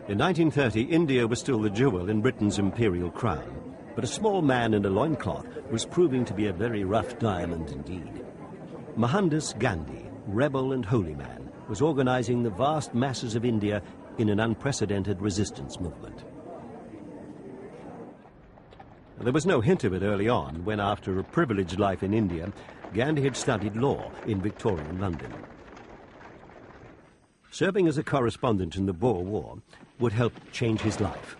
In 1930, India was still the jewel in Britain's imperial crown, but a small man in a loincloth was proving to be a very rough diamond indeed. Mohandas Gandhi, rebel and holy man, was organizing the vast masses of India in an unprecedented resistance movement. There was no hint of it early on when, after a privileged life in India, Gandhi had studied law in Victorian London. Serving as a correspondent in the Boer War would help change his life.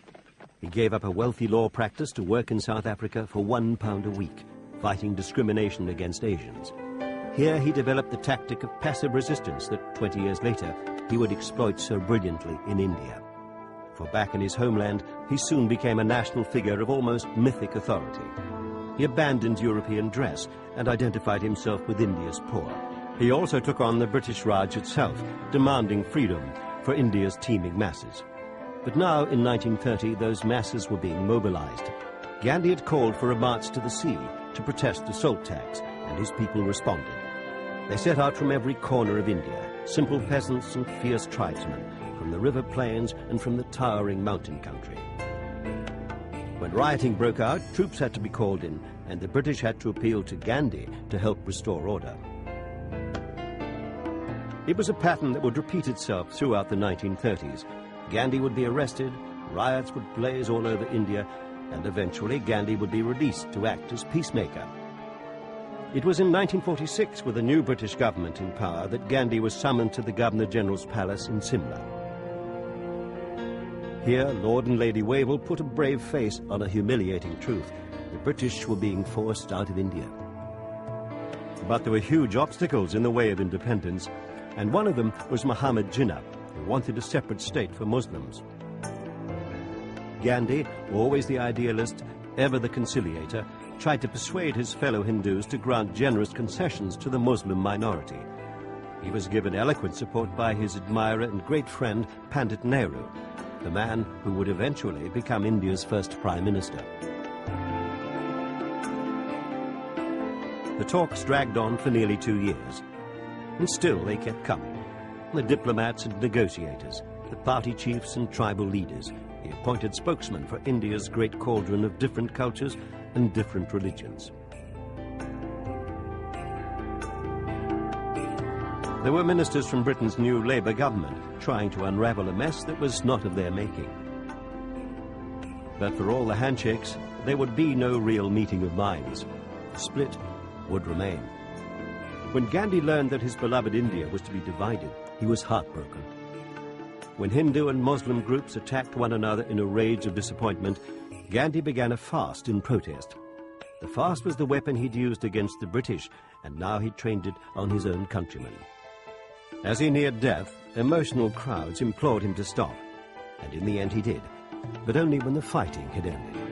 He gave up a wealthy law practice to work in South Africa for £1 a week, fighting discrimination against Asians. Here he developed the tactic of passive resistance that 20 years later he would exploit so brilliantly in India. For back in his homeland, he soon became a national figure of almost mythic authority. He abandoned European dress and identified himself with India's poor. He also took on the British Raj itself, demanding freedom for India's teeming masses. But now, in 1930, those masses were being mobilized. Gandhi had called for a march to the sea to protest the salt tax, and his people responded. They set out from every corner of India, simple peasants and fierce tribesmen, from the river plains and from the towering mountain country. When rioting broke out, troops had to be called in, and the British had to appeal to Gandhi to help restore order. It was a pattern that would repeat itself throughout the 1930s. Gandhi would be arrested, riots would blaze all over India, and eventually Gandhi would be released to act as peacemaker. It was in 1946, with a new British government in power, that Gandhi was summoned to the Governor-General's palace in Simla. Here, Lord and Lady Wavell put a brave face on a humiliating truth. The British were being forced out of India. But there were huge obstacles in the way of independence, and one of them was Muhammad Jinnah, who wanted a separate state for Muslims. Gandhi, always the idealist, ever the conciliator, tried to persuade his fellow Hindus to grant generous concessions to the Muslim minority. He was given eloquent support by his admirer and great friend, Pandit Nehru, the man who would eventually become India's first Prime Minister. The talks dragged on for nearly 2 years, and still they kept coming. The diplomats and negotiators, the party chiefs and tribal leaders, the appointed spokesman for India's great cauldron of different cultures and different religions. There were ministers from Britain's new Labour government trying to unravel a mess that was not of their making. But for all the handshakes, there would be no real meeting of minds. The split would remain. When Gandhi learned that his beloved India was to be divided, he was heartbroken. When Hindu and Muslim groups attacked one another in a rage of disappointment, Gandhi began a fast in protest. The fast was the weapon he'd used against the British, and now he trained it on his own countrymen. As he neared death, emotional crowds implored him to stop, and in the end he did, but only when the fighting had ended.